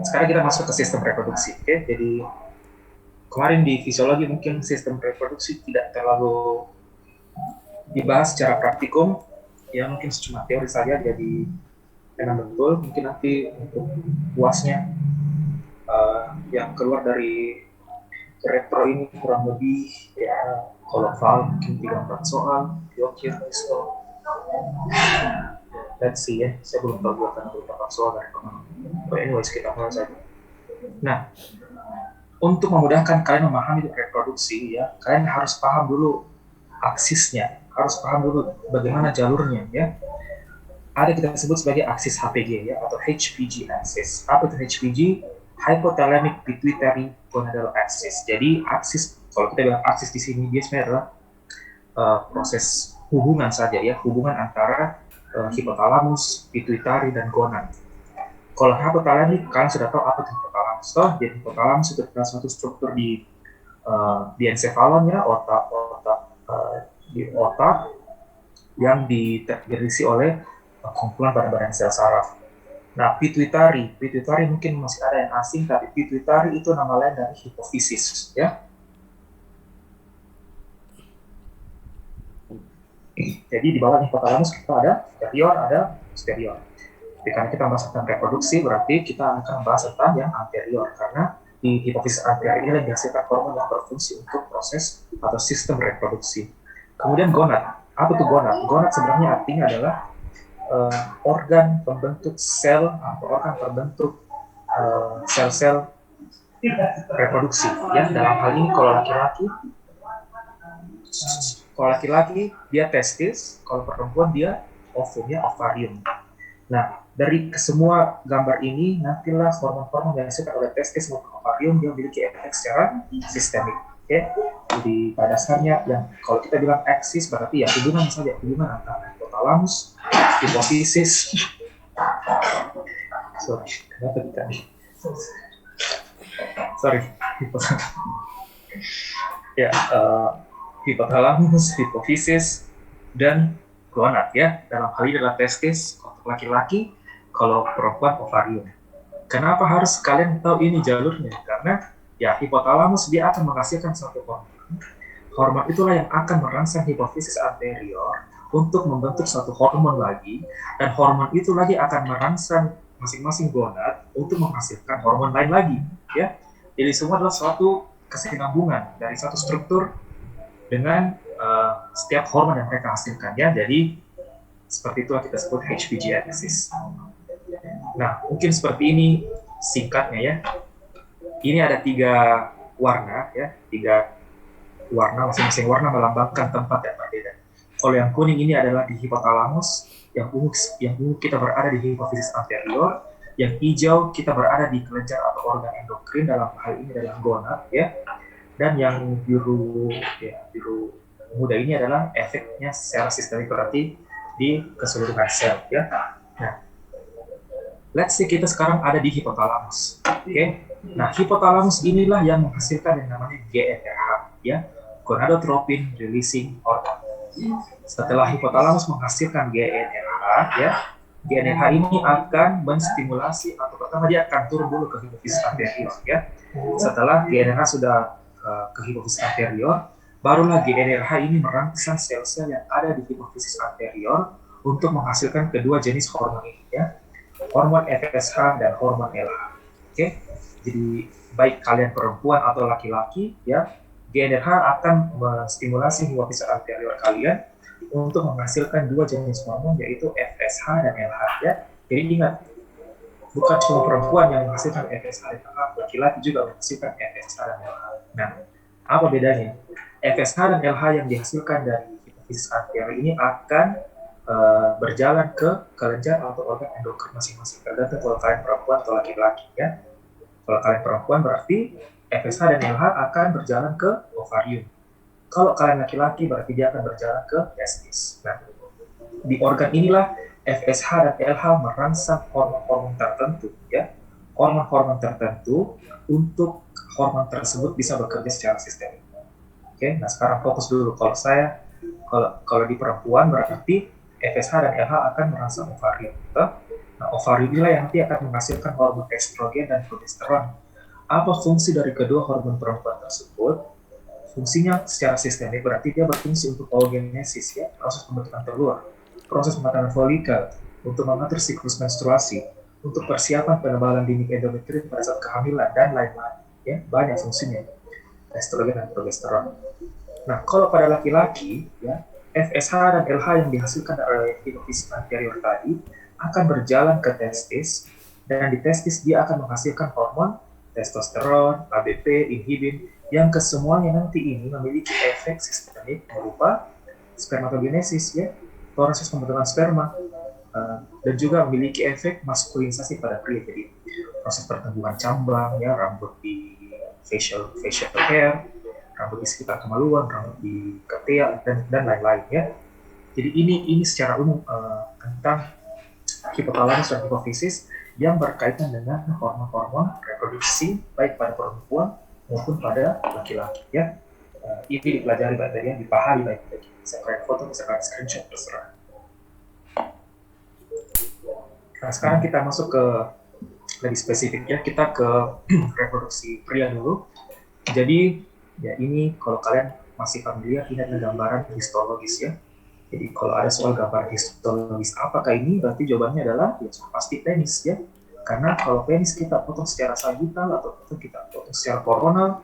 sekarang kita masuk ke sistem reproduksi. Oke, jadi kemarin di fisiologi mungkin sistem reproduksi tidak terlalu dibahas secara praktikum, ya mungkin cuma teori saja. Jadi memang betul, mungkin nanti untuk puasnya yang keluar dari retro ini kurang lebih ya kalau file mungkin 3-4 soal, Yokir, so let's see ya, saya belum tahu buatan beberapa soal dari kemarin. But anyways, kita mulai saja. Nah, untuk memudahkan kalian memahami reproduksi ya, kalian harus paham dulu aksisnya, harus paham dulu bagaimana jalurnya ya. Ada kita sebut sebagai aksis HPG ya, atau HPG axis. Apa itu HPG? Hypothalamic Pituitary Gonadal Axis. Jadi aksis, kalau kita bilang aksis di sini biasanya adalah proses hubungan saja ya, hubungan antara hipotalamus, pituitari dan gonad. Kalau hypothalamic, kalian sudah tahu apa itu hipotalamus. Jadi hipotalamus itu adalah suatu struktur di encefalon ya, di otak yang diisi oleh kumpulan badan-badan sel saraf. Nah, pituitari mungkin masih ada yang asing, tapi pituitari itu nama lain dari hipofisis, ya. Jadi di bawah hipotalamus kita ada inferior, ada superior. Jadi karena kita bahas tentang reproduksi, berarti kita akan bahas tentang yang anterior, karena di hipofisis anterior ini yang dihasilkan hormon yang berfungsi untuk proses atau sistem reproduksi. Kemudian gonad. Apa itu gonad? Gonad sebenarnya artinya adalah organ pembentuk sel atau organ pembentuk sel-sel reproduksi ya. Dalam hal ini kalau laki-laki dia testis, kalau perempuan dia ovum ya, ovarium. Nah, dari semua gambar ini nantilah hormon-hormon yang dihasilkan oleh testis maupun ovarium dia memiliki efek secara sistemik. Oke, jadi pada dasarnya yang kalau kita bilang aksis berarti ya hubungan saja, hubungan antara hipotalamus, hipofisis, kenapa kita nih? Ya, hipotalamus, hipofisis, dan gonad ya. Dalam hal ini adalah testis untuk laki-laki, kalau perempuan ovarium. Kenapa harus kalian tahu ini jalurnya? Karena ya hipotalamus dia akan menghasilkan suatu hormon. Hormon itulah yang akan merangsang hipofisis anterior untuk membentuk satu hormon lagi, dan hormon itu lagi akan merangsang masing-masing gonad untuk menghasilkan hormon lain lagi, ya. Jadi semua adalah suatu kesinambungan dari satu struktur dengan setiap hormon yang mereka hasilkan, ya. Jadi seperti itulah kita sebut HPG axis. Nah, mungkin seperti ini singkatnya ya. Ini ada 3 warna ya, 3 warna, masing-masing warna melambangkan tempat yang berbeda. Kalau yang kuning ini adalah di hipotalamus, yang ungu kita berada di hipofisis anterior, yang hijau kita berada di kelenjar atau organ endokrin, dalam hal ini adalah gonad ya, dan yang biru muda ini adalah efeknya secara sistemik, berarti di keseluruhan sel ya. Nah, let's say kita sekarang ada di hipotalamus, oke? Nah, hipotalamus inilah yang menghasilkan yang namanya GnRH ya, gonadotropin releasing hormone. Setelah hipotalamus menghasilkan GnRH ya, GnRH ini akan menstimulasi, atau pertama dia akan turun dulu ke hipofisis anterior ya. Setelah GnRH sudah ke hipofisis anterior, barulah GnRH ini merangsang sel-sel yang ada di hipofisis anterior untuk menghasilkan kedua jenis hormon ini ya, hormon FSH dan hormon LH. Oke, jadi baik kalian perempuan atau laki-laki ya, GnRH akan menstimulasi hipofisis anterior kalian untuk menghasilkan 2 jenis hormon, yaitu FSH dan LH ya. Jadi ingat, bukan cuma perempuan yang menghasilkan FSH dan LH, laki-laki juga menghasilkan FSH dan LH. Nah, apa bedanya? FSH dan LH yang dihasilkan dari hipofisis anterior ini akan berjalan ke kelenjar atau organ endokrin masing-masing, tergantung kalau kalian perempuan atau laki-laki ya. Kalau kalian perempuan berarti FSH dan LH akan berjalan ke ovarium. Kalau kalian laki-laki berarti dia akan berjalan ke testis. Nah, di organ inilah FSH dan LH merangsang hormon-hormon tertentu ya, hormon-hormon tertentu untuk hormon tersebut bisa bekerja secara sistemik. Oke, nah sekarang fokus dulu. Kalau di perempuan berarti FSH dan LH akan merangsang ovarium. Gitu. Nah, ovarium inilah yang nanti akan menghasilkan hormon estrogen dan progesteron. Apa fungsi dari kedua hormon perempuan tersebut? Fungsinya secara sistemik berarti dia berfungsi untuk oogenesis, ya, proses pembentukan telur, proses pematangan folikel, untuk mengatur siklus menstruasi, untuk persiapan penebalan dinding endometrium pada saat kehamilan dan lain-lain. Ya, banyak fungsinya estrogen dan progesteron. Nah, kalau pada laki-laki, ya, FSH dan LH yang dihasilkan oleh hipofisis anterior tadi akan berjalan ke testis, dan di testis dia akan menghasilkan hormon testosteron, ABP, inhibin, yang kesemuanya nanti ini memiliki efek sistemik berupa spermatogenesis, ya, proses pembentukan sperma, dan juga memiliki efek maskulinisasi pada pria. Jadi proses pertumbuhan cambang, ya, rambut di facial hair, rambut di sekitar kemaluan, rambut di ketiak, dan lain-lain, ya. Jadi ini secara umum tentang hipotalamus dan hipofisis yang berkaitan dengan hormon-hormon reproduksi baik pada perempuan maupun pada laki-laki, ya. Ini dipelajari baik-baik, dipahami baik-baik. Bisa kalian foto, bisa kalian screenshot, terserah. Nah, sekarang kita masuk ke lebih spesifik, ya. Kita ke reproduksi pria dulu. Jadi ya, ini kalau kalian masih familiar, ini adalah gambaran histologis, ya. Jadi kalau ada soal gambar histologis apakah ini, berarti jawabannya adalah ya pasti penis, ya. Karena kalau penis kita potong secara sagital atau kita potong secara koronal,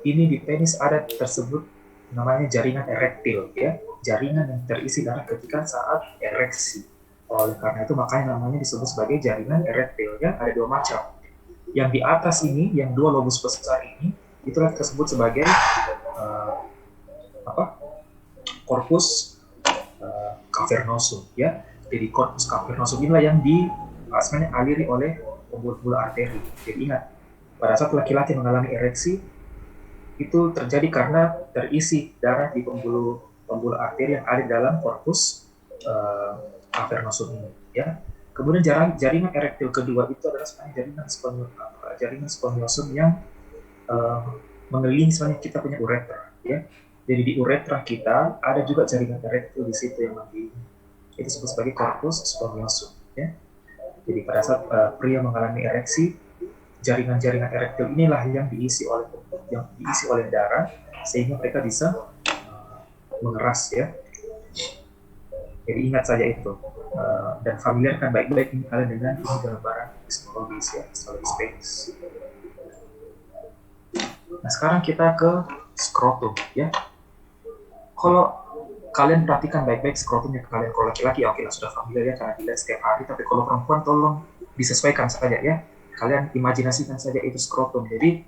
ini di penis ada tersebut namanya jaringan erektil, ya. Jaringan yang terisi darah ketika saat ereksi. Oleh karena itu makanya namanya disebut sebagai jaringan erektil, ya. Ada dua macam. Yang di atas ini, yang dua lobus besar ini, itulah tersebut sebagai korpus cavernosum, ya. Jadi korpus cavernosum inilah yang sebenarnya aliri oleh pembuluh-pembuluh arteri. Jadi ingat, pada saat laki-laki mengalami ereksi, itu terjadi karena terisi darah di pembuluh arteri yang ada di dalam korpus cavernosum ini, ya. Kemudian jaringan erektil kedua itu adalah sebenarnya jaringan spongiosum yang mengelilingi sebenarnya kita punya uretra, ya. Jadi di uretra kita ada juga jaringan erektil di situ yang mengelilingi. Itu disebut sebagai korpus spongiosum, ya. Jadi pada saat pria mengalami ereksi, jaringan-jaringan erektil inilah yang diisi oleh darah sehingga mereka bisa mengeras, ya. Jadi ingat saja itu, dan familiarkan baik-baik ini kalian dengan ini gambaran histologis, ya, histologis penis. Nah, sekarang kita ke skrotum, ya. Kalau kalian perhatikan baik-baik skrotumnya kalian, kalau laki-laki ya oke lah, sudah familiar, ya, karena dilihat setiap hari. Tapi kalau perempuan tolong disesuaikan saja, ya. Kalian imajinasikan saja itu skrotum. Jadi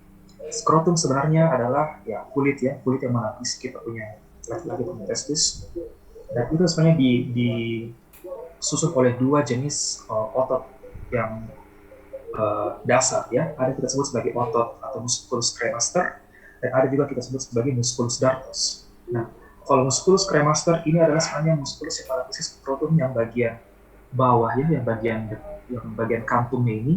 skrotum sebenarnya adalah ya kulit yang menapis kita punya laki-laki punya testis, dan itu sebenarnya disusun oleh dua jenis otot yang dasar, ya. Ada kita sebut sebagai otot atau musculus cremaster, dan ada juga kita sebut sebagai musculus dartos. Nah, kalau musculus cremaster ini adalah sebenarnya musculus yang menapisi skrotum yang bagian bawah, ya, yang bagian kantungnya ini.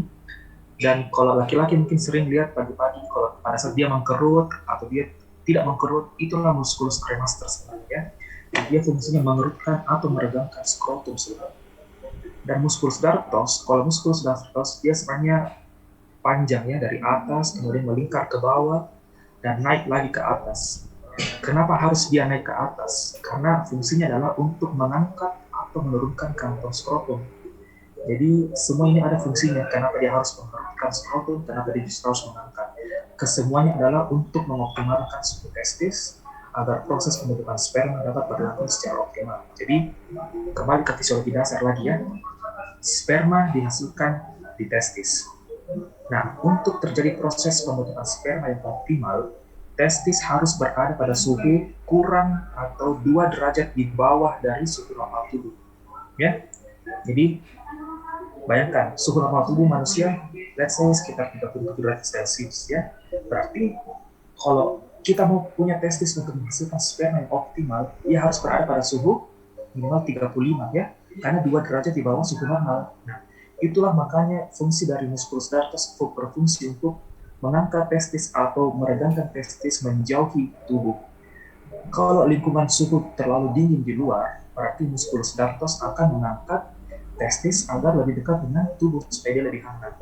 Dan kalau laki-laki mungkin sering lihat pagi-pagi kalau pada saat dia mengkerut atau dia tidak mengkerut, itulah musculus cremaster sebenarnya. Dia fungsinya mengerutkan atau meregangkan skrotum sebenarnya. Dan musculus dartos, kalau musculus dartos dia sebenarnya panjang, ya, dari atas kemudian melingkar ke bawah dan naik lagi ke atas. Kenapa harus dia naik ke atas? Karena fungsinya adalah untuk mengangkat atau menurunkan kantong skrotum. Jadi semua ini ada fungsinya. Kenapa dia harus menurunkan skrotum? Kenapa dia harus mengangkat? Kesemuanya adalah untuk mengoptimalkan suhu testis agar proses pembentukan sperma dapat berlangsung secara optimal. Jadi kembali ke fisiologi dasar lagi, ya. Sperma dihasilkan di testis. Nah, untuk terjadi proses pembentukan sperma yang optimal, testis harus berada pada suhu kurang atau 2 derajat di bawah dari suhu normal tubuh, ya. Jadi bayangkan suhu normal tubuh manusia let's say sekitar 37 derajat Celcius, ya. Berarti kalau kita mau punya testis untuk menghasilkan sperma yang optimal, ia harus berada pada suhu minimal 35, ya. Karena 2 derajat di bawah suhu normal. Nah, itulah makanya fungsi dari musculus dartos berfungsi untuk mengangkat testis atau meregangkan testis menjauhi tubuh. Kalau lingkungan suhu terlalu dingin di luar, berarti musculus dartos akan mengangkat testis agar lebih dekat dengan tubuh supaya dia lebih hangat.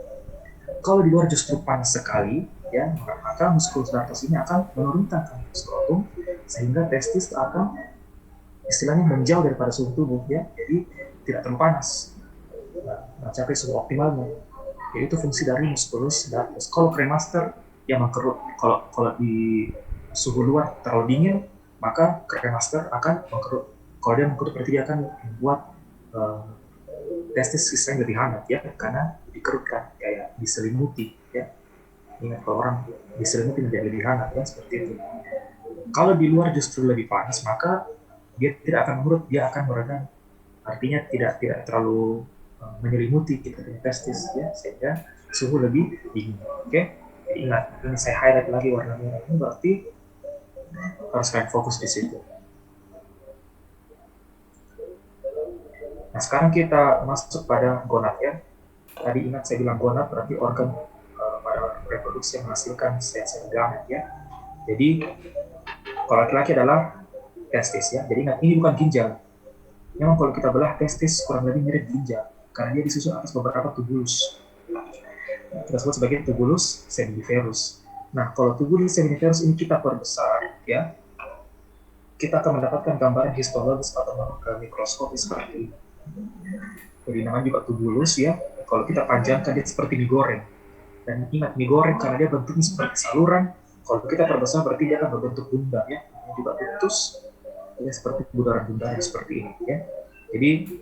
Kalau di luar justru panas sekali, ya, maka muskulus dartos ini akan menurunkan skrotum sehingga testis akan istilahnya menjauh daripada suhu tubuh, ya, jadi tidak terlalu panas, mencapai suhu optimalnya. Jadi itu fungsi dari muskulus dartos. Kalau kremaster yang mengkerut, kalau di suhu luar terlalu dingin, maka kremaster akan mengkerut. Kalau dia mengkerut berarti dia akan membuat testis istilahnya lebih hangat, ya, karena dikerutkan kayak diselimuti, ya. Ingat kalau orang diselimuti menjadi lebih hangat, ya, seperti itu. Kalau di luar justru lebih panas, maka dia tidak akan menurut, dia akan meredam, artinya tidak terlalu menyelimuti kita dengan testis, ya, sehingga suhu lebih dingin. Oke, jadi ingat, ini saya highlight lagi warna merah ini berarti harus kalian fokus di situ. Nah, sekarang kita masuk pada gonad, ya. Tadi ingat saya bilang gonad berarti organ pada reproduksi yang menghasilkan sel-sel gamet, ya. Jadi kalau laki-laki adalah testis, ya. Jadi ingat, ini bukan ginjal. Memang kalau kita belah testis kurang lebih mirip ginjal karena dia disusun atas beberapa tubulus. Kita sebut sebagai tubulus seminiferus. Nah, kalau tubulus seminiferus ini kita perbesar, ya, kita akan mendapatkan gambaran histologis atau mikroskopis seperti ini. Jadi namanya juga tubulus, ya. Kalau kita panjangkan dia seperti mie goreng. Dan ingat, mie goreng karena dia bentuknya seperti saluran. Kalau kita perbesar berarti dia akan berbentuk bundar, ya. Ini juga ductus, ya, seperti bundaran-bundaran seperti ini, ya. Jadi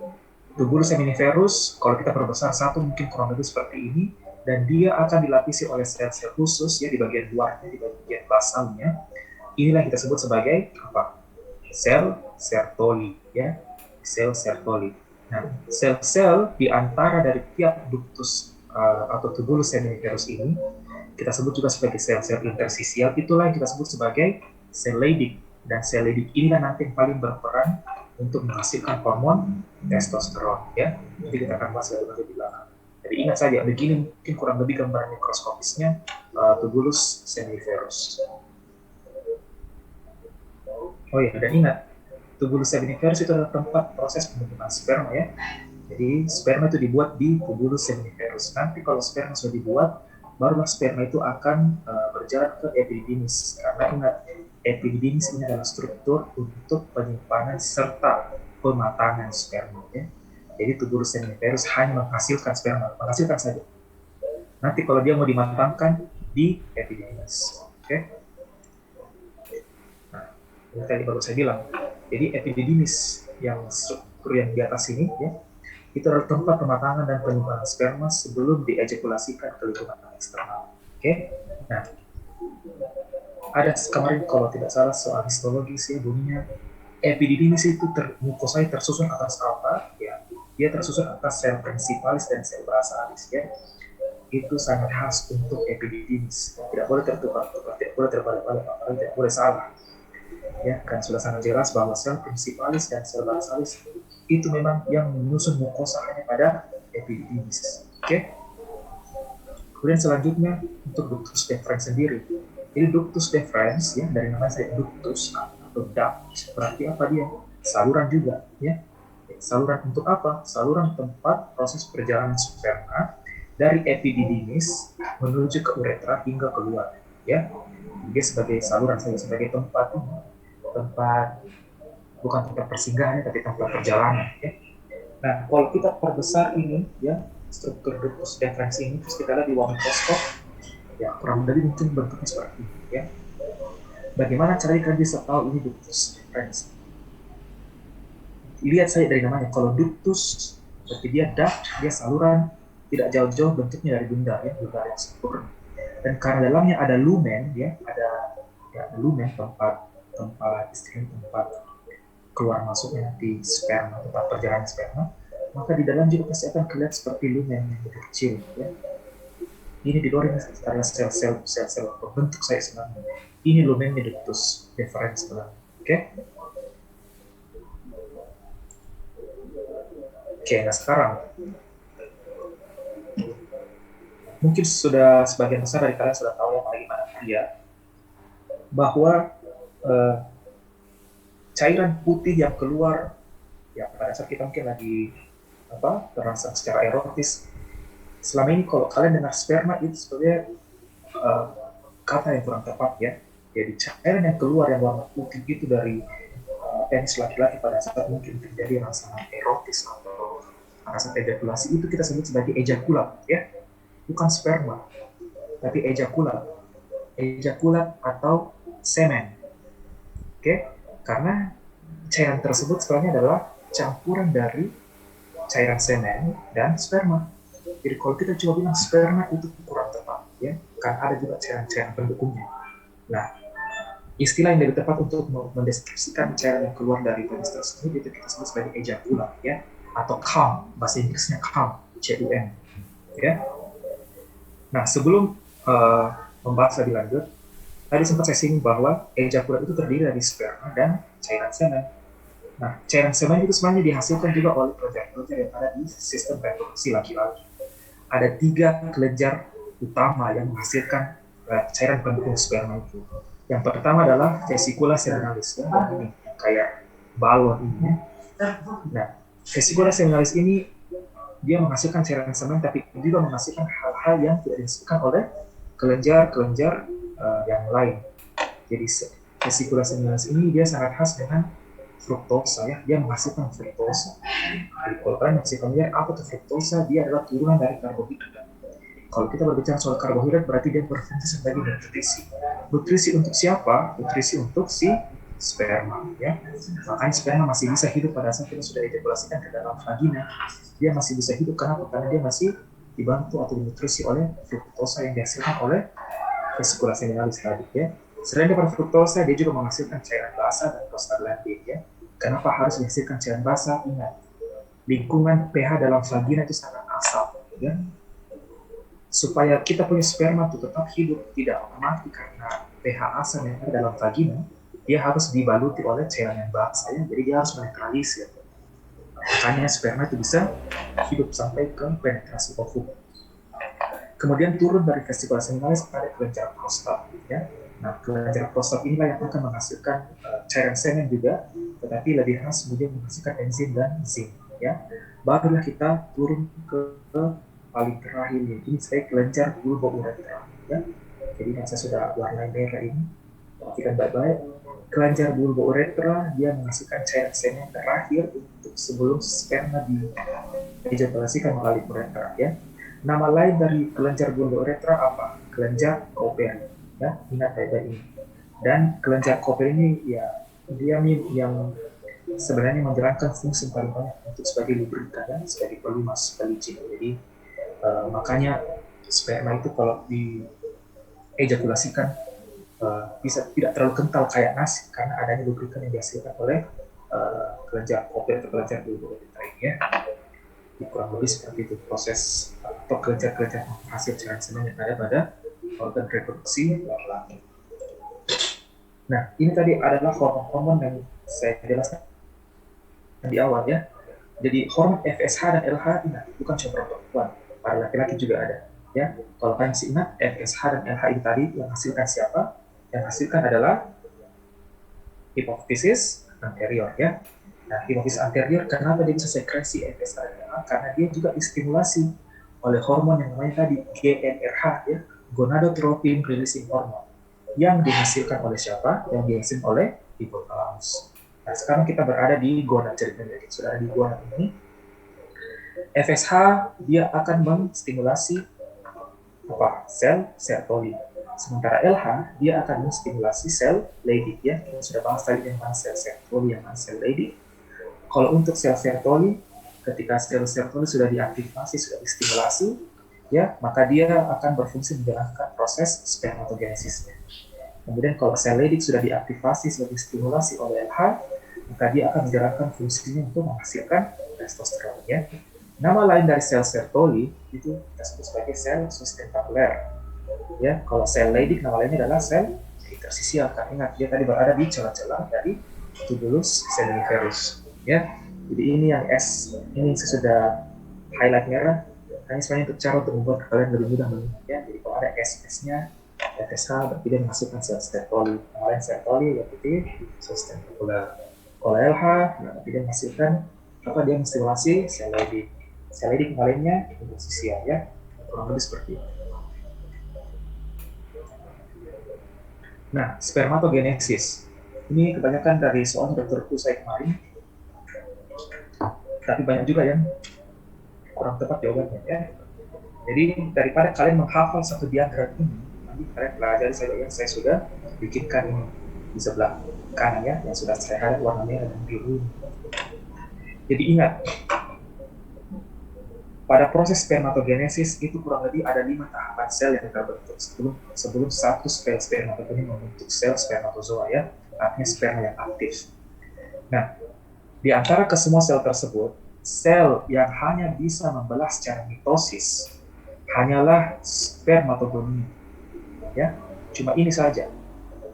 tubulus seminiferus kalau kita perbesar satu mungkin kurang lebih seperti ini, dan dia akan dilapisi oleh sel-sel khusus, ya, di bagian luarnya, di bagian basalnya. Inilah yang kita sebut sebagai apa? Sel Sertoli, ya, sel Sertoli. Nah, sel-sel di antara dari tiap ductus atau tubulus seminiferus ini kita sebut juga sebagai sel-sel intersisial. Itulah yang kita sebut sebagai sel Leydig. Dan sel Leydig inilah nanti yang paling berperan untuk menghasilkan hormon testosteron, ya. Jadi kita akan bahas lebih lanjut di belakang. Jadi ingat saja, begini mungkin kurang lebih gambaran mikroskopisnya tubulus seminiferus. Oh iya, dan ingat, tubulus seminiferus itu adalah tempat proses pembentukan sperma, ya. Jadi sperma itu dibuat di tubulus seminiferus. Nanti kalau sperma sudah dibuat, barulah sperma itu akan berjalan ke epididymis. Karena ingat, epididymis ini adalah struktur untuk penyimpanan serta pematangan sperma, ya. Jadi tubulus seminiferus hanya menghasilkan sperma, menghasilkan saja. Nanti kalau dia mau dimatangkan di epididymis, oke? Nah, ini tadi baru saya bilang. Jadi epididymis yang struktur yang di atas ini, ya, itu adalah tempat pematangan dan penyimpanan sperma sebelum diejakulasikan ke lingkungan eksternal. Oke? Nah, ada kemarin kalau tidak salah soal histologis, ya, bunyinya epididymis itu mukosanya tersusun atas apa? Ya, dia tersusun atas sel principalis dan sel basalis, ya. Itu sangat khas untuk epididymis. Tidak boleh tertukar-tukar, tidak boleh terbalik-balik, tidak boleh salah. Ya, kan sudah sangat jelas bahwa sel principalis dan sel basalis itu memang yang menyusun mukosa hanya pada epididymis. Oke? Kemudian selanjutnya untuk ductus deferens sendiri. Jadi ductus deferens, ya, dari nama saya ductus atau duct, berarti apa dia? Saluran juga, ya. Saluran untuk apa? Saluran tempat proses perjalanan sperma dari epididymis menuju ke uretra hingga keluar, ya. Dia sebagai saluran saja, sebagai tempat bukan tempat persinggahan, tapi tempat perjalanan, ya. Nah, kalau kita perbesar ini, ya, struktur ductus deferens ini, terus kita lihat di bawah mikroskop, ya, kurang lebih mungkin bentuknya seperti ini, ya. Bagaimana caranya kalian bisa tahu ini ductus deferens? Lihat saja dari namanya. Kalau ductus berarti dia duct, dia saluran, tidak jauh-jauh bentuknya dari bundar, ya, bundar yang sempurna. Dan karena dalamnya ada lumen, ya, ada lumen, tempat keluar masuknya di sperma, tempat perjalanan sperma, maka di dalam juga pasti akan kelihatan seperti lumen yang lebih kecil, ya. Ini di luar adalah sel-sel berbentuk saya sebenarnya. Ini lumennya ductus deferens sebenarnya. Oke? Oke, nah sekarang mungkin sudah sebagian besar dari kalian sudah tahu ya bagaimana dia bahwa cairan putih yang keluar, ya, pada saat kita mungkin lagi terangsang secara erotis. Selama ini kalau kalian dengar sperma itu sebenarnya kata yang kurang tepat ya. Jadi cairan yang keluar yang warna putih itu dari penis laki-laki pada saat mungkin terjadi rangsangan erotis atau rasa ejakulasi, itu kita sebut sebagai ejakulat ya, bukan sperma tapi ejakulat atau semen. Oke, karena cairan tersebut sebenarnya adalah campuran dari cairan semen dan sperma. Jadi kalau kita coba bilang sperma itu kurang tepat ya, kan ada juga cairan-cairan pendukungnya. Nah, istilah yang lebih tepat untuk mendeskripsikan cairan yang keluar dari penis tersebut itu kita sebut sebagai ejakulat ya, atau cum, bahasa Inggrisnya cum, C-U-M ya. Nah, sebelum membahas lebih lanjut, tadi sempat saya singgung bahwa ejakulat itu terdiri dari sperma dan cairan semen. Nah, cairan semen itu sebenarnya dihasilkan juga oleh kelenjar-kelenjar yang ada di sistem reproduksi laki-laki. Ada 3 kelenjar utama yang menghasilkan cairan pendukung sperma itu. Yang pertama adalah vesicula seminalis, ya, ini kayak balon ini. Nah, vesicula seminalis ini dia menghasilkan cairan semen, tapi juga menghasilkan hal-hal yang tidak dihasilkan oleh kelenjar-kelenjar yang lain. Jadi vesicula seminalis ini dia sangat khas dengan fruktosa ya, dia menghasilkan fruktosa. Jadi kalau kalian masih familiar apa itu fruktosa, dia adalah turunan dari karbohidrat. Kalau kita berbicara soal karbohidrat berarti dia berfungsi sebagai nutrisi. Nutrisi untuk siapa? Nutrisi untuk si sperma ya. Makanya sperma masih bisa hidup pada saat kita sudah ejakulasikan ke dalam vagina. Dia masih bisa hidup kenapa? Karena dia masih dibantu atau dinutrisi oleh fruktosa yang dihasilkan oleh vesicula seminalis tadi ya. Selain daripada fruktosa, dia juga menghasilkan cairan basah dan prostaglandin ya. Kenapa harus dihasilkan cairan basah? Ingat, lingkungan pH dalam vagina itu sangat asam ya. Supaya kita punya sperma itu tetap hidup, tidak mati karena pH asam yang ada dalam vagina, dia harus dibaluti oleh cairan yang basah ya. Jadi dia harus menetralisir. Makanya sperma itu bisa hidup sampai ke penetrasi ovum. Kemudian turun dari vesicula seminalis pada kelenjar prostat ya. Nah, kelenjar prostat inilah yang akan menghasilkan cairan semen juga, tetapi lebih khas kemudian menghasilkan enzim dan zinc ya. Barulah kita turun ke paling terakhir ini sebagai kelenjar bulbouretra ya. Jadi saya sudah warnai merah ini, perhatikan baik-baik. Kelenjar bulbouretra dia menghasilkan cairan semen terakhir untuk sebelum sperma diejakulasikan melalui uretra ya. Nama lain dari kelenjar bulbouretra apa? Kelenjar Cowper ya, ingat baik-baik ini. Dan kelenjar Cowper ini ya dia yang sebenarnya menjalankan fungsi paling banyak untuk sebagai lubrikan ya, sebagai pelumas pelicin. Jadi makanya sperma itu kalau diejakulasikan bisa tidak terlalu kental kayak nasi karena adanya lubrikan yang dihasilkan oleh kelenjar Cowper atau kelenjar bulbouretra ini ya. Kurang lebih seperti itu proses atau kelenjar-kelenjar hasil cairan semen yang ada pada organ reproduksi laki-laki. Nah, ini tadi adalah hormon-hormon yang saya jelaskan di awal ya. Jadi hormon FSH dan LH ini bukan cuma perempuan, pada laki-laki juga ada. Ya, kalau kalian masih ingat FSH dan LH ini tadi yang hasilkan siapa? Yang hasilkan adalah hipofisis anterior ya. Nah, hipofisis anterior kenapa dia bisa sekresi FSH dan LH? Karena dia juga distimulasi oleh hormon yang namanya tadi GnRH ya, gonadotropin releasing hormone, yang dihasilkan oleh siapa? Yang dihasilkan oleh hipotalamus. Nah, sekarang kita berada di gonad, ceritanya sudah ada di gonad ini. FSH dia akan menstimulasi sel Sertoli. Sementara LH dia akan menstimulasi sel Leydig ya. Kita sudah bahas tadi yang mana sel Sertoli, yang mana sel Leydig. Kalau untuk sel Sertoli, ketika sel Sertoli sudah diaktifasi, sudah distimulasi, ya, maka dia akan berfungsi menjalankan proses spermatogenesisnya. Kemudian kalau sel Leydig sudah diaktifasi, sudah distimulasi oleh LH, maka dia akan menjalankan fungsinya untuk menghasilkan testosteron ya. Nama lain dari sel Sertoli itu kita sebut sebagai sel sustentakuler. Ya, kalau sel Leydig nama lainnya adalah sel interstisial. Karena ingat dia tadi berada di celah-celah dari tubulus seminiferus. Ya, jadi ini yang S, ini saya sudah highlight merah. Hanya sebenarnya untuk cara untuk membuat kalian lebih mudah melihat ya. Jadi kalau ada S-nya, FSH berarti dia menghasilkan sel Sertoli. Nama lain Sertoli berarti sustentakuler. Kalau LH berarti dia menghasilkan dia menstimulasi sel Leydig. sel leading lainnya itu posisial ya, kurang lebih seperti itu. Nah, spermatogenesis ini kebanyakan dari soal Dr. Kusai kemarin, tapi banyak juga yang kurang tepat jawabannya ya. Jadi daripada kalian menghafal satu diagram ini, nanti kalian pelajari saja yang saya sudah bikinkan ini di sebelah kanan ya, yang sudah saya highlight warna merah dan biru. Jadi ingat, pada proses spermatogenesis itu kurang lebih ada 5 tahapan sel yang terbentuk sebelum satu sel spermatogenet membentuk sel spermatozoa ya, artinya sperma yang aktif. Nah, di antara kesemua sel tersebut, sel yang hanya bisa membelah secara mitosis hanyalah spermatogonium. Ya, cuma ini saja.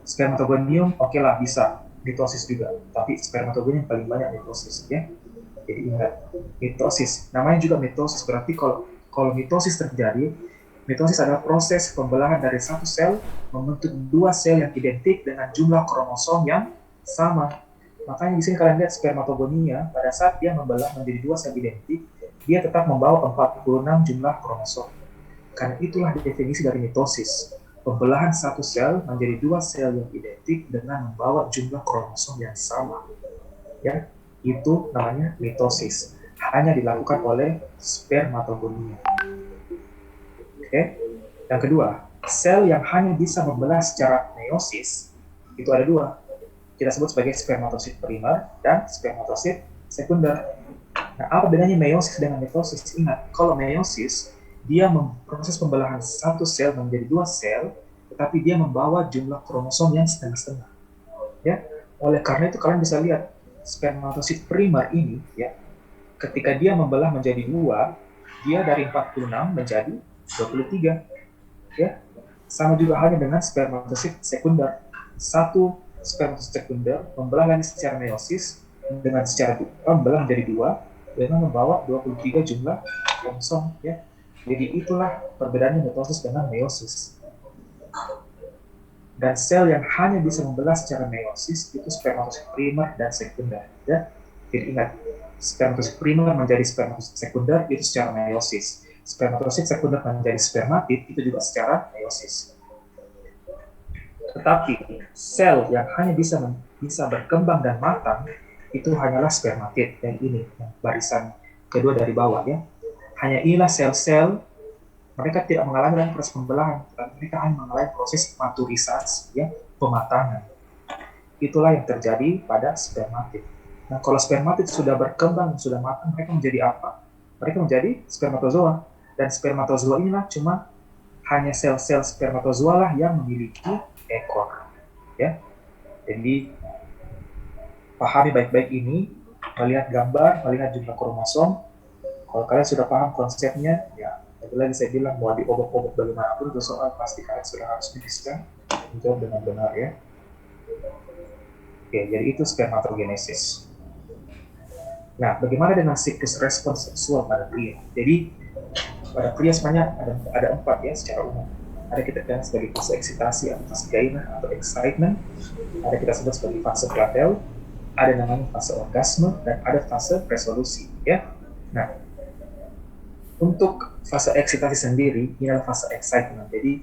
Spermatogonium oke lah bisa mitosis juga, tapi spermatogonium paling banyak mitosis ya. Jadi ingat, mitosis namanya juga mitosis, berarti kalau mitosis terjadi, mitosis adalah proses pembelahan dari satu sel membentuk dua sel yang identik dengan jumlah kromosom yang sama. Makanya di sini kalian lihat spermatogonia pada saat dia membelah menjadi dua sel identik, dia tetap membawa 46 jumlah kromosom. Karena itulah definisi dari mitosis, pembelahan satu sel menjadi dua sel yang identik dengan membawa jumlah kromosom yang sama. Ya, itu namanya mitosis. Hanya dilakukan oleh spermatogonia. Oke. Yang kedua, sel yang hanya bisa membelah secara meiosis itu ada dua. Kita sebut sebagai spermatosit primer dan spermatosit sekunder. Nah, apa bedanya meiosis dengan mitosis? Ingat, kalau meiosis dia memproses pembelahan satu sel menjadi dua sel, tetapi dia membawa jumlah kromosom yang setengah-setengah. Ya, oleh karena itu kalian bisa lihat spermatosit primer ini, ya, ketika dia membelah menjadi dua, dia dari 46 menjadi 23. Ya, sama juga halnya dengan spermatosit sekunder. Satu spermatosit sekunder membelah lagi secara meiosis dengan secara membelah menjadi dua dengan membawa 23 jumlah kromosom. Ya, jadi itulah perbedaannya mitosis dengan meiosis. Dan sel yang hanya bisa membelah secara meiosis itu spermatosit primer dan sekunder. Ya, jadi ingat, spermatosit primer menjadi spermatosit sekunder itu secara meiosis. Spermatosit sekunder menjadi spermatid itu juga secara meiosis. Tetapi sel yang hanya bisa berkembang dan matang itu hanyalah spermatid. Dan ini barisan kedua dari bawah ya. Hanya inilah sel-sel mereka tidak mengalami proses pembelahan, tetapi mereka hanya mengalami proses maturisasi, ya, pematangan. Itulah yang terjadi pada spermatid. Nah, kalau spermatid sudah berkembang, sudah matang, mereka menjadi apa? Mereka menjadi spermatozoa. Dan spermatozoa inilah cuma hanya sel-sel spermatozoa lah yang memiliki ekor. Ya, jadi pahami baik-baik ini, melihat gambar, melihat jumlah kromosom. Kalau kalian sudah paham konsepnya, ya lagi saya bilang mau diobok-obok bagaimanapun itu soal pasti kalian sudah harus bisa menjawab dengan benar ya. Oke, jadi itu spermatogenesis. Nah, bagaimana dengan siklus respons seksual pada pria? Jadi pada pria sebenarnya ada 4 ya secara umum. Ada kita kenal sebagai fase eksitasi atau fase gairah atau excitement. Ada kita sebut sebagai fase platel. Ada namanya fase orgasme dan ada fase resolusi ya. Nah, untuk fase eksitasi sendiri, ini adalah fase excitement. Jadi,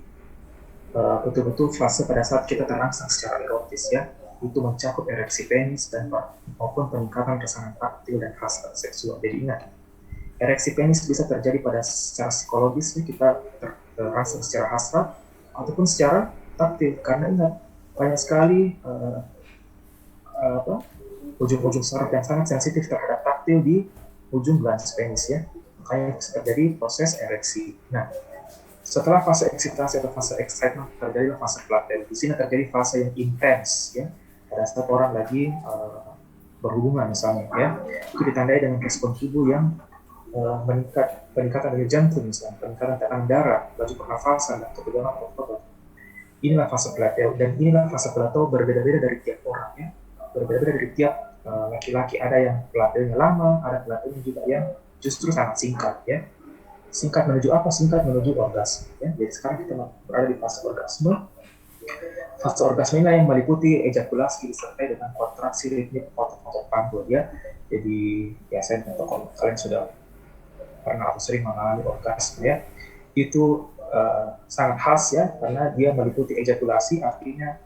betul-betul fase pada saat kita terangsang secara erotis ya. Itu mencakup ereksi penis dan maupun peningkatan rasa taktil dan hasrat seksual. Jadi ingat, ereksi penis bisa terjadi pada secara psikologis, ya, kita terangsang secara hasrat ataupun secara taktil. Karena ingat, banyak sekali ujung-ujung saraf yang sangat sensitif terhadap taktil di ujung glans penis ya. Makanya terjadi proses ereksi. Nah, setelah fase eksitasi atau fase excitement terjadilah fase platel. Di sini terjadi fase yang intens ya. Pada saat orang lagi berhubungan misalnya ya. Itu ditandai dengan respon tubuh yang peningkatan dari jantung misalnya, peningkatan tekanan darah, laju pernafasan dan ketegangan otot. Inilah fase platel dan inilah fase plateau berbeda-beda dari tiap orang ya. Berbeda-beda dari tiap laki-laki. Ada yang platelnya lama, ada platelnya juga yang justru sangat singkat ya. Singkat menuju apa? Singkat menuju orgasme ya. Jadi sekarang kita berada di fase orgasme. Fase orgasme ini yang meliputi ejakulasi disertai dengan kontraksi ritmik otot-otot panggul ya. Jadi ya saya contoh kalau kalian sudah pernah atau sering mengalami orgasme ya, itu sangat khas ya, karena dia meliputi ejakulasi, artinya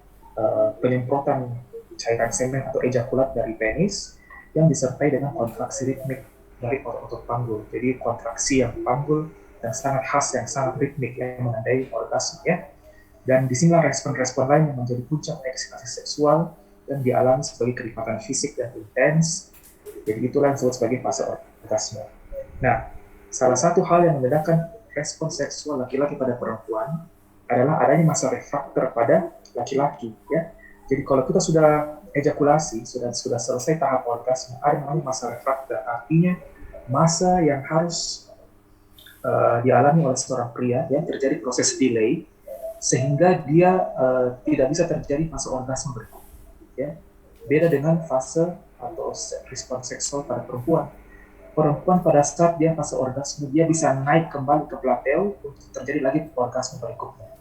penyemprotan cairan semen atau ejakulat dari penis yang disertai dengan kontraksi ritmik dari otot-otot panggul. Jadi kontraksi yang panggul dan sangat khas, yang sangat ritmik yang menandai orgasme ya. Dan disinilah respon-respon lain yang menjadi puncak eksitasi seksual dan dialami sebagai kenikmatan fisik dan intens. Jadi itulah yang disebut sebagai fase orgasme. Nah, salah satu hal yang membedakan respon seksual laki-laki pada perempuan adalah adanya masa refraktor pada laki-laki ya. Jadi kalau kita sudah ejakulasi, sudah selesai tahap orgasme, ada namanya masa refraktor. Artinya masa yang harus dialami oleh seorang pria ya, terjadi proses delay sehingga dia tidak bisa terjadi fase orgasme berikutnya ya. Beda dengan fase atau respon seksual pada perempuan. Perempuan pada saat dia fase orgasme, dia bisa naik kembali ke plateau untuk terjadi lagi orgasme berikutnya.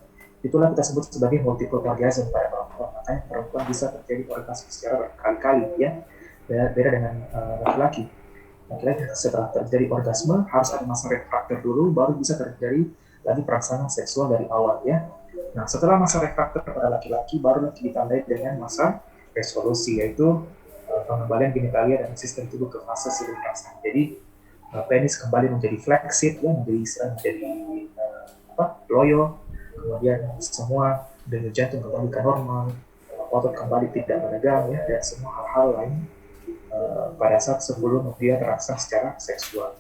Itulah kita sebut sebagai multiple orgasm pada perempuan. Makanya perempuan bisa terjadi orgasme secara berkali-kali ya. Beda dengan laki-laki. Laki-laki setelah terjadi orgasme harus ada masa refraktor dulu, baru bisa terjadi lagi pelaksanaan seksual dari awal ya. Nah, setelah masa refraktor pada laki-laki, baru ditandai dengan masa resolusi, yaitu pengembalian genitalia dan sistem tubuh ke fase sirkulasi. Jadi penis kembali menjadi flexit ya, menjadi loyo, kemudian semua denyut jantung kembali ke normal, otot kembali tidak menegang ya, dan semua hal-hal lain pada saat sebelum dia terangsang secara seksual.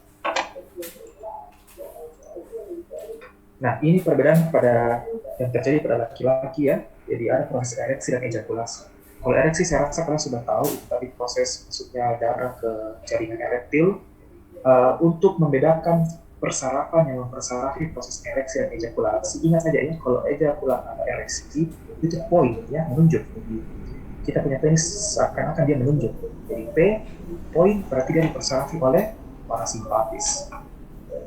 Nah, ini perbedaan pada yang terjadi pada laki-laki ya. Jadi ada proses ereksi dan ejakulasi. Kalau ereksi saya rasa kalian sudah tahu, tapi proses masuknya darah ke jaringan erektil untuk membedakan persarafan yang mempersarafi proses ereksi dan ejakulasi. Ingat saja ya, kalau ejakulasi atau ereksi itu poin ya, menunjuk. Jadi kita punya penis seakan-akan dia menunjuk. Jadi P, poin berarti dia dipersarafi oleh parasimpatis.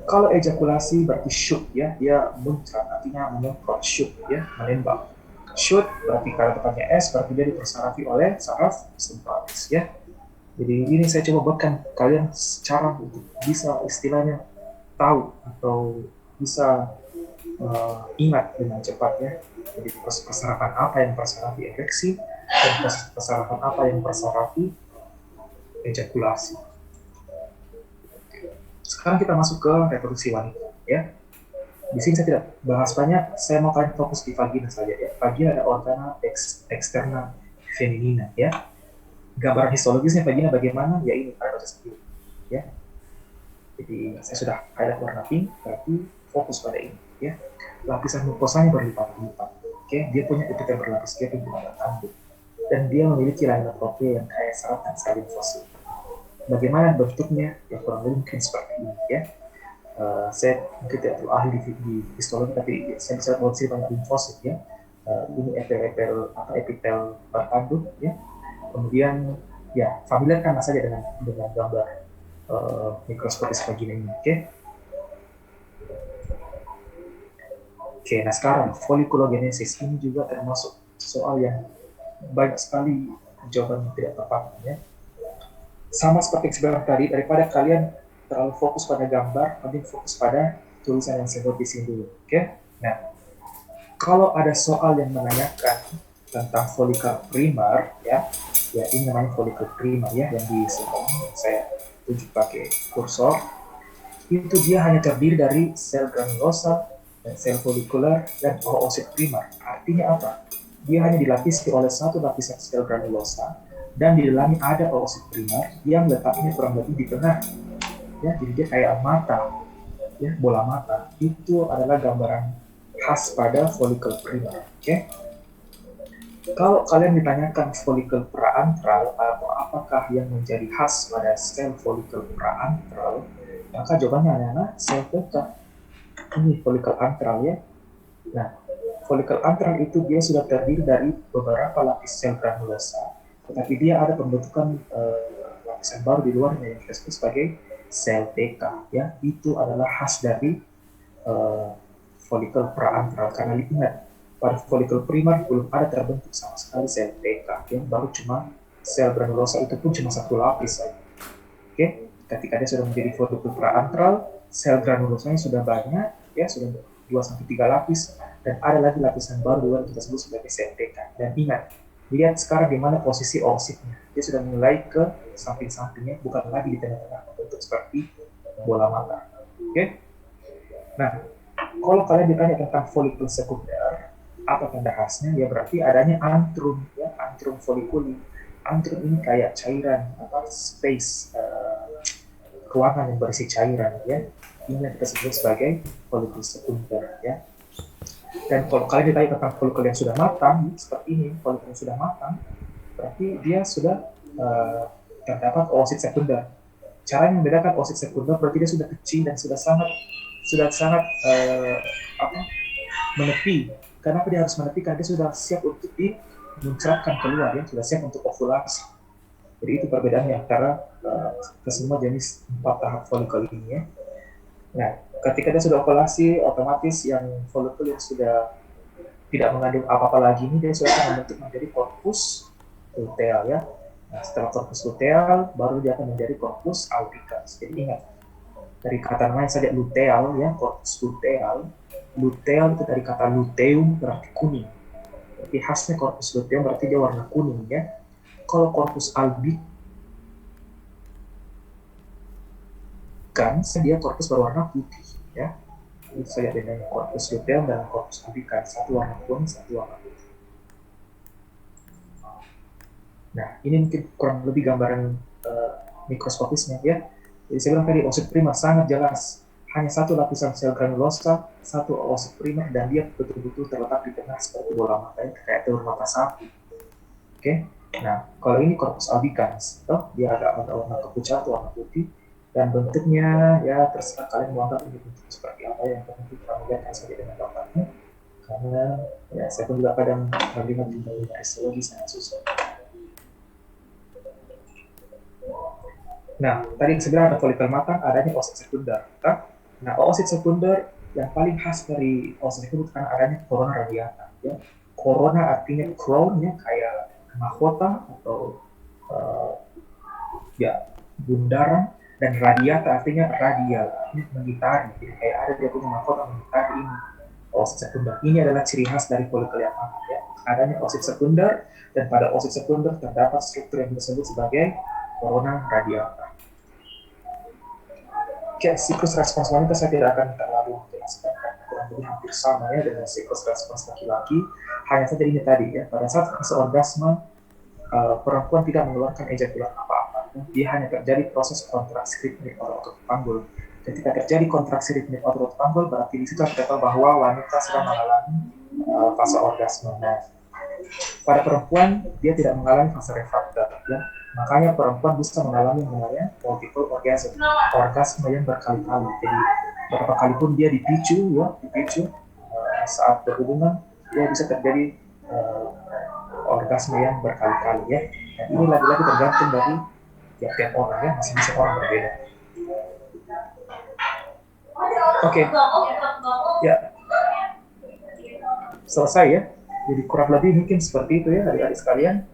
Kalau ejakulasi berarti shoot ya, dia muncrat, artinya menyemprot, shoot ya, menembak. Shoot berarti kalau depannya S berarti dia dipersarafi oleh saraf simpatis ya. Jadi ini saya coba buatkan kalian cara untuk bisa istilahnya tahu atau bisa ingat dengan cepat ya. Jadi persarapan apa yang persarafi ereksi dan persarapan apa yang persarafi ejakulasi. Sekarang kita masuk ke reproduksi wanita ya. Di sini saya tidak bahas banyak, saya mau kalian fokus di vagina saja ya. Vagina ada organa eksterna feminina ya. Gambaran histologisnya vagina bagaimana? Ya ini kalian baca sendiri ya. Jadi saya sudah highlight warna pink, berarti fokus pada ini ya. Lapisan mukosanya berlipat-lipat. Oke, dia punya epitel berlapis, dia punya tanduk, dan dia memiliki lainan proteinnya yang kaya serat dan salin fosil. Bagaimana bentuknya? Ya kurang lebih mungkin seperti ini ya. Saya mungkin tidak terlalu ahli di histologi, tapi saya bisa menguasai banyak limfosit ya. Ini epitel bertanduk ya. Kemudian ya familiarkanlah saja dengan gambar mikroskopis vagina ini, oke? Oke, nah sekarang folikulogenesis ini juga termasuk soal yang banyak sekali jawaban yang tidak tepat ya. Sama seperti yang sebelum tadi, daripada kalian terlalu fokus pada gambar, mending fokus pada tulisan yang saya buat di sini dulu, oke? Nah, kalau ada soal yang menanyakan tentang folikel primer ya ini namanya folikel primer ya, yang di sini saya tunjuk pakai kursor. Itu dia hanya terdiri dari sel granulosa dan sel folikuler dan oosit primer. Artinya apa? Dia hanya dilapisi oleh satu lapisan sel granulosa dan di dalamnya ada oosit primer yang letaknya kurang lebih di tengah ya, jadi dia kayak mata ya, bola mata. Itu adalah gambaran khas pada folikel primer, oke? Kalau kalian ditanyakan folikel praantral atau apakah yang menjadi khas pada sel folikel praantral, maka jawabannya adalah sel beta. Ini folikel antral ya. Nah, folikel antral itu dia sudah terdiri dari beberapa lapis sel granulosa, tetapi dia ada pembentukan lapisan baru di luarnya yang disebut sebagai sel TK ya. Itu adalah khas dari folikel praantral, karena ingat pada folikel primer belum ada terbentuk sama sekali sel TK ya, baru cuma sel granulosa, itu pun cuma satu lapis saja. Oke, ketika dia sudah menjadi folikel praantral, sel granulosanya sudah banyak, ya sudah 2-3 lapis, dan ada lagi lapisan baru yang kita sebut sebagai CMTK. Dan ingat, lihat sekarang di mana posisi oositnya. Dia sudah mulai ke samping-sampingnya, bukan lagi di tengah-tengah, bentuk seperti bola mata. Oke? Nah, kalau kalian ditanya tentang folikel sekunder, apa tanda khasnya? Ya berarti adanya antrum, ya, antrum folikuli. Antrum ini kayak cairan, space, ruangan yang berisi cairan, ya. Ini yang kita sebut sebagai folikel sekunder, ya. Dan kalau kalian ditanya tentang folikel yang sudah matang, seperti ini, folikel yang sudah matang, berarti dia sudah terdapat oosit sekunder. Cara yang membedakan oosit sekunder berarti dia sudah kecil dan sudah sangat menepi. Kenapa dia harus menepi? Karena dia sudah siap untuk dimuncratkan keluar, ya, sudah siap untuk ovulasi. Jadi itu perbedaannya antara kesemua jenis 4 tahap folikel ini, ya. Nah, ketika dia sudah ovulasi, otomatis yang folikel yang sudah tidak mengandung apa-apa lagi ini, dia sudah akan membentuk menjadi korpus luteal, ya. Nah, setelah korpus luteal, baru dia akan menjadi korpus albicans. Jadi ingat, dari kata namanya saja luteal, ya, korpus luteal. Luteal itu dari kata luteum, berarti kuning. Berarti khasnya korpus luteum berarti dia warna kuning, ya. Kalau korpus albicans, dia korpus berwarna putih, ya. Itu saja bedanya korpus luteum dan korpus albicans, satu warna kuning, satu warna putih. Nah, ini mungkin kurang lebih gambaran mikroskopisnya, ya. Jadi saya bilang tadi oosit primer sangat jelas, hanya satu lapisan sel granulosa, satu oosit primer, dan dia betul-betul terletak di tengah seperti bola mata, kayak telur mata sapi. Oke. Nah, kalau ini korpus albicans, dia agak warna kepucat, warna putih, dan bentuknya, ya terserah kalian mau anggap ini bentuk seperti apa, yang penting kita melihat saja dengan gambarnya, karena ya saya pun juga kadang melihat di histologi sangat susah. Nah, tadi sebenarnya ada folikel matang, adanya oosit sekunder. Nah, oosit sekunder yang paling khas dari oosit sekunder karena adanya corona radiata. Ya. Corona artinya crown, ya, kayak mahkota atau ya bundaran, dan radiata artinya radial, artinya mengitari. Jadi kayak ada dia punya mahkota mengitari ini. Oosit sekunder ini adalah ciri khas dari folikel yang matang. Ya. Adanya oosit sekunder, dan pada oosit sekunder terdapat struktur yang disebut sebagai corona radiata. Oke, siklus respons wanita saya tidak akan terlalu menjelaskan, kurang lebih hampir sama, ya, dengan siklus respons laki-laki. Hanya saja ini tadi, ya, pada saat fase orgasme, perempuan tidak mengeluarkan ejakulat apa-apa. Dia hanya terjadi proses kontraksi ritmik otot panggul. Ketika terjadi kontraksi ritmik otot panggul, berarti di situ kita tahu bahwa wanita sedang mengalami fase orgasme. Nah, pada perempuan dia tidak mengalami fase refraktor, ya. Makanya perempuan bisa mengalami namanya multiple orgasm, orgasme yang berkali-kali. Jadi berapa kali pun dia dipicu, ya, saat berhubungan, dia bisa terjadi orgasme yang berkali-kali, ya. Dan ini lagi-lagi tergantung dari tiap-tiap orang, ya, masing-masing orang berbeda. Oke. Ya, selesai, ya. Jadi kurang lebih mungkin seperti itu, ya, adik-adik sekalian.